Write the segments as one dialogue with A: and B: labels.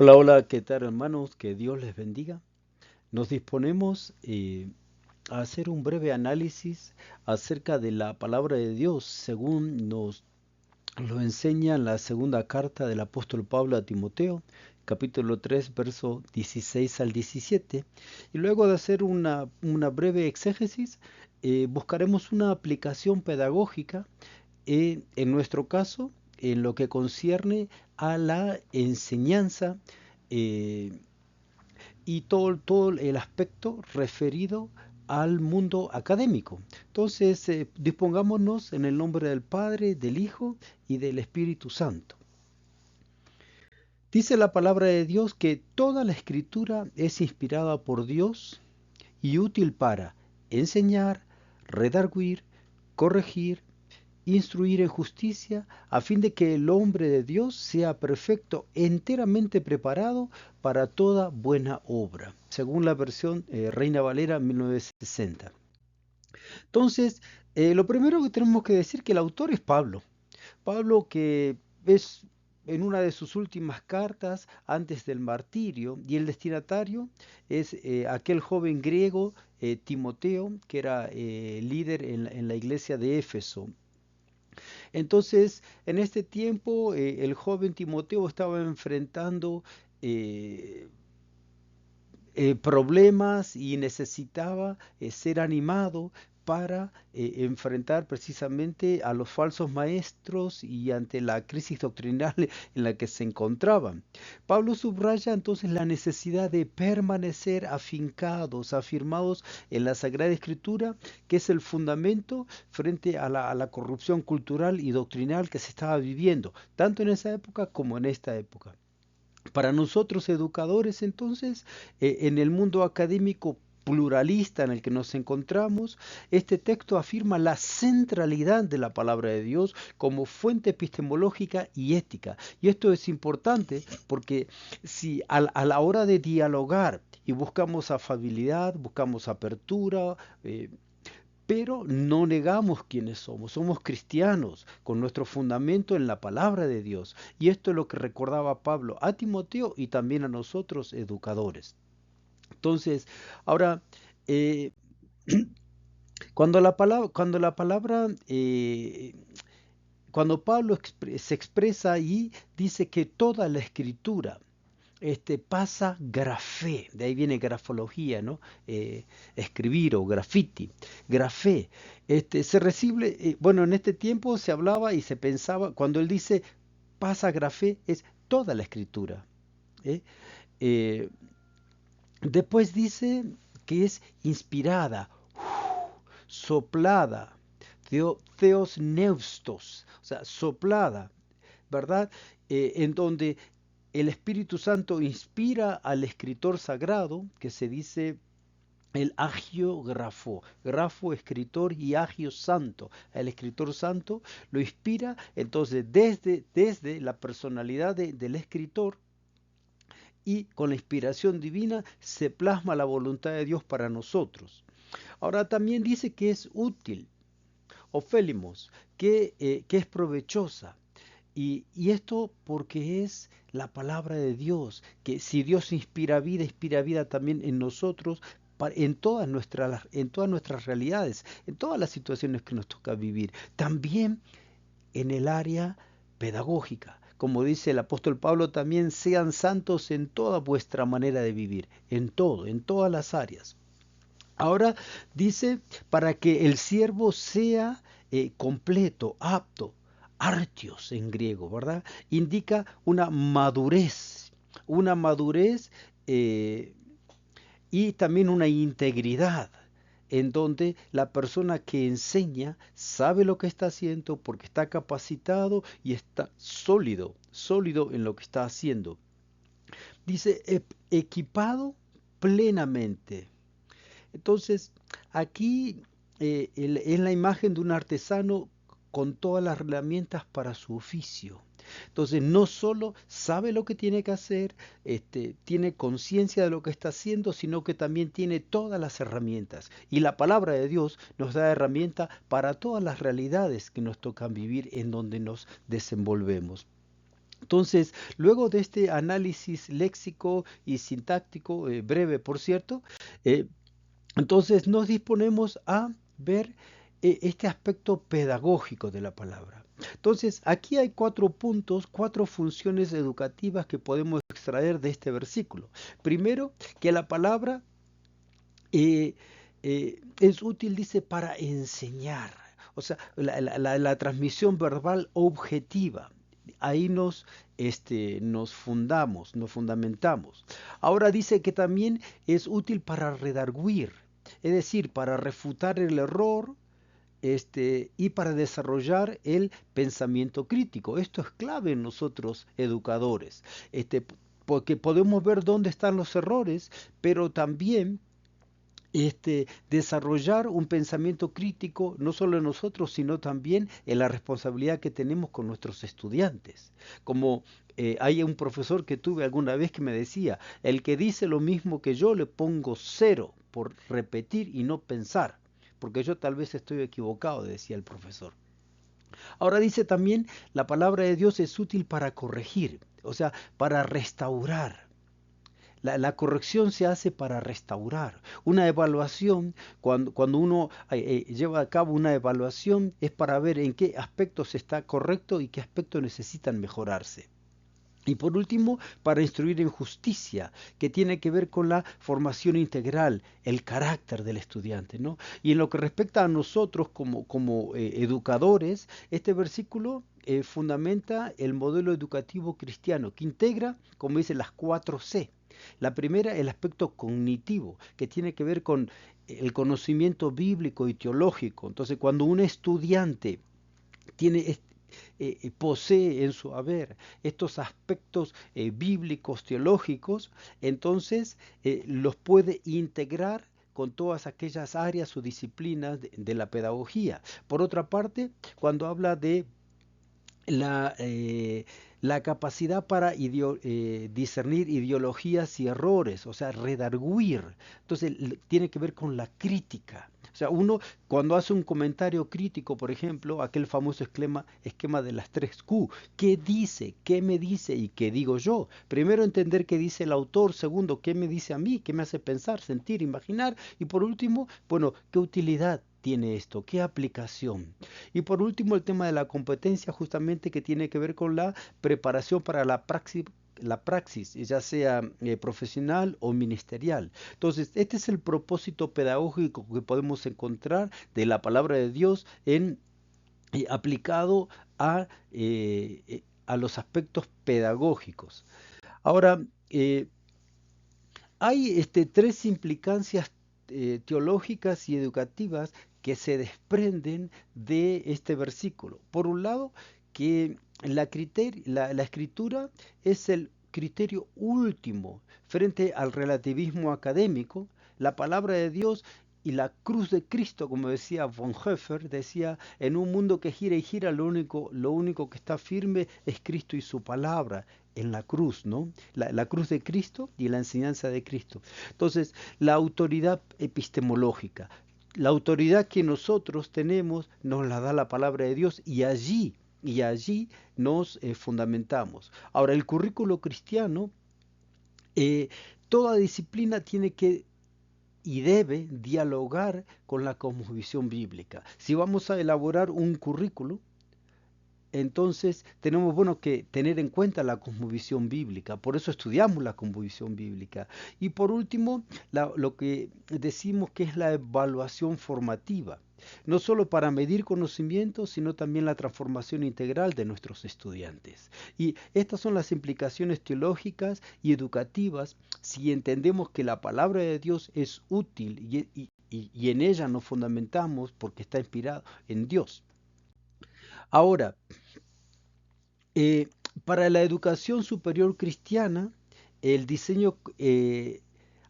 A: Hola, hola, ¿qué tal hermanos? Que Dios les bendiga. Nos disponemos a hacer un breve análisis acerca de la palabra de Dios según nos lo enseña la segunda carta del apóstol Pablo a Timoteo, capítulo 3, verso 16 al 17. Y luego de hacer una breve exégesis, buscaremos una aplicación pedagógica en nuestro caso, en lo que concierne a la enseñanza eh, y todo el aspecto referido al mundo académico. Entonces, dispongámonos en el nombre del Padre, del Hijo y del Espíritu Santo. Dice la palabra de Dios que toda la escritura es inspirada por Dios y útil para enseñar, redarguir, corregir, instruir en justicia, a fin de que el hombre de Dios sea perfecto, enteramente preparado para toda buena obra, según la versión Reina Valera 1960. Entonces, lo primero que tenemos que decir que el autor es Pablo. Pablo que es en una de sus últimas cartas antes del martirio y el destinatario es aquel joven griego Timoteo que era líder en la iglesia de Éfeso. Entonces, en este tiempo, el joven Timoteo estaba enfrentando eh, problemas y necesitaba ser animado para enfrentar precisamente a los falsos maestros y ante la crisis doctrinal en la que se encontraban. Pablo subraya entonces la necesidad de permanecer afincados, afirmados en la Sagrada Escritura, que es el fundamento frente a la corrupción cultural y doctrinal que se estaba viviendo, tanto en esa época como en esta época. Para nosotros educadores, entonces, en el mundo académico pluralista en el que nos encontramos, este texto afirma la centralidad de la palabra de Dios como fuente epistemológica y ética. Y esto es importante porque si a la hora de dialogar y buscamos afabilidad, buscamos apertura, pero no negamos quiénes somos, somos cristianos con nuestro fundamento en la palabra de Dios. Y esto es lo que recordaba Pablo a Timoteo y también a nosotros educadores. Entonces, ahora, eh, cuando Pablo se expresa ahí, dice que toda la escritura, pasa grafé, de ahí viene grafología, ¿no? Escribir o graffiti, grafé. Se recibe, bueno, en este tiempo se hablaba y se pensaba, cuando él dice pasa grafé, es toda la escritura. ¿eh? Eh, Después dice que es inspirada, soplada, theos neustos, o sea, soplada, ¿verdad? En donde el Espíritu Santo inspira al escritor sagrado, que se dice el agiógrafo, grafo, escritor y agio santo. El escritor santo lo inspira, entonces desde la personalidad del escritor y con la inspiración divina se plasma la voluntad de Dios para nosotros. Ahora también dice que es útil, ofélimos, que es provechosa. Y esto porque es la palabra de Dios, que si Dios inspira vida también en nosotros, en todas nuestras realidades, en todas las situaciones que nos toca vivir. También en el área pedagógica. Como dice el apóstol Pablo, también sean santos en toda vuestra manera de vivir, en todo, en todas las áreas. Ahora dice, para que el siervo sea completo, apto, artios en griego, ¿verdad? Indica una madurez eh, y también una integridad, en donde la persona que enseña sabe lo que está haciendo porque está capacitado y está sólido, sólido en lo que está haciendo. Dice, equipado plenamente. Entonces, aquí es la imagen de un artesano con todas las herramientas para su oficio. Entonces, no solo sabe lo que tiene que hacer, tiene conciencia de lo que está haciendo, sino que también tiene todas las herramientas. Y la palabra de Dios nos da herramienta para todas las realidades que nos tocan vivir en donde nos desenvolvemos. Entonces, luego de este análisis léxico y sintáctico, breve por cierto, eh, entonces nos disponemos a ver este aspecto pedagógico de la palabra. Entonces, aquí hay 4 puntos, 4 funciones educativas que podemos extraer de este versículo. Primero, que la palabra eh, es útil, dice, para enseñar. O sea, la transmisión verbal objetiva. Ahí nos fundamos, nos fundamentamos. Ahora dice que también es útil para redarguir, es decir, para refutar el error, y para desarrollar el pensamiento crítico. Esto es clave en nosotros educadores, porque podemos ver dónde están los errores, pero también desarrollar un pensamiento crítico, no solo en nosotros, sino también en la responsabilidad que tenemos con nuestros estudiantes. Como hay un profesor que tuve alguna vez que me decía, el que dice lo mismo que yo le pongo 0 por repetir y no pensar, porque yo tal vez estoy equivocado, decía el profesor. Ahora dice también, la palabra de Dios es útil para corregir, o sea, para restaurar. La corrección se hace para restaurar. Una evaluación, cuando uno lleva a cabo una evaluación, es para ver en qué aspectos está correcto y qué aspectos necesitan mejorarse. Y por último, para instruir en justicia, que tiene que ver con la formación integral, el carácter del estudiante, ¿no? Y en lo que respecta a nosotros como educadores, este versículo fundamenta el modelo educativo cristiano, que integra, como dice, las 4C. La primera, el aspecto cognitivo, que tiene que ver con el conocimiento bíblico y teológico. Entonces, cuando un estudiante tiene posee en su haber estos aspectos bíblicos, teológicos, entonces los puede integrar con todas aquellas áreas o disciplinas de la pedagogía. Por otra parte, cuando habla de la, eh, la capacidad para discernir ideologías y errores, o sea, redarguir. Entonces, tiene que ver con la crítica. O sea, uno cuando hace un comentario crítico, por ejemplo, aquel famoso esquema de las 3Q, ¿qué dice? ¿Qué me dice? ¿Y qué digo yo? Primero entender qué dice el autor, segundo, qué me dice a mí, qué me hace pensar, sentir, imaginar, y por último, bueno, ¿qué utilidad tiene esto? ¿Qué aplicación? Y por último, el tema de la competencia, justamente que tiene que ver con la preparación para la praxis, ya sea profesional o ministerial. Entonces, este es el propósito pedagógico que podemos encontrar de la palabra de Dios aplicado a los aspectos pedagógicos. Ahora, hay 3 implicancias teológicas y educativas que se desprenden de este versículo. Por un lado, que la escritura es el criterio último frente al relativismo académico. La palabra de Dios y la cruz de Cristo, como decía Bonhoeffer, decía, en un mundo que gira y gira, lo único que está firme es Cristo y su palabra en la cruz, ¿no? La cruz de Cristo y la enseñanza de Cristo. Entonces, la autoridad epistemológica, la autoridad que nosotros tenemos nos la da la palabra de Dios y allí nos fundamentamos. Ahora, el currículo cristiano, eh, toda disciplina tiene que y debe dialogar con la cosmovisión bíblica. Si vamos a elaborar un currículo, entonces tenemos bueno que tener en cuenta la cosmovisión bíblica, por eso estudiamos la cosmovisión bíblica. Y por último, lo que decimos que es la evaluación formativa, no solo para medir conocimientos, sino también la transformación integral de nuestros estudiantes. Y estas son las implicaciones teológicas y educativas si entendemos que la palabra de Dios es útil y en ella nos fundamentamos porque está inspirado en Dios. Ahora, eh, para la educación superior cristiana, el diseño,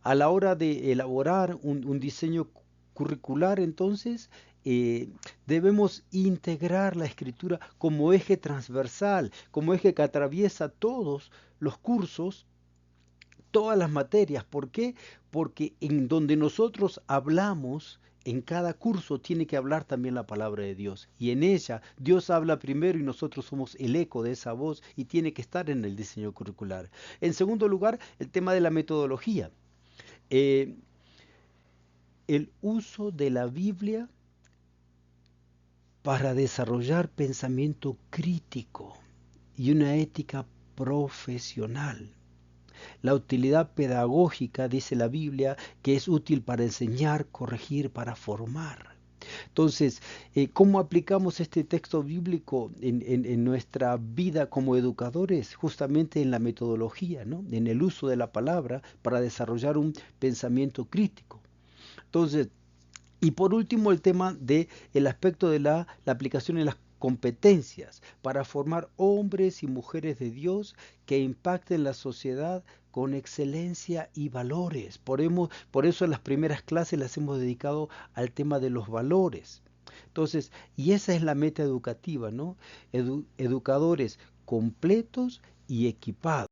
A: a la hora de elaborar un diseño curricular, entonces, debemos integrar la escritura como eje transversal, como eje que atraviesa todos los cursos, todas las materias. ¿Por qué? Porque en donde nosotros hablamos en cada curso tiene que hablar también la palabra de Dios. Y en ella Dios habla primero y nosotros somos el eco de esa voz y tiene que estar en el diseño curricular. En segundo lugar, el tema de la metodología. Eh, el uso de la Biblia para desarrollar pensamiento crítico y una ética profesional. La utilidad pedagógica, dice la Biblia, que es útil para enseñar, corregir, para formar. Entonces, ¿cómo aplicamos este texto bíblico en nuestra vida como educadores? Justamente en la metodología, ¿no? En el uso de la palabra para desarrollar un pensamiento crítico. Entonces, y por último, el tema del aspecto de la aplicación en las competencias para formar hombres y mujeres de Dios que impacten la sociedad con excelencia y valores. Por eso las primeras clases las hemos dedicado al tema de los valores. Entonces, y esa es la meta educativa, ¿no? Educadores completos y equipados.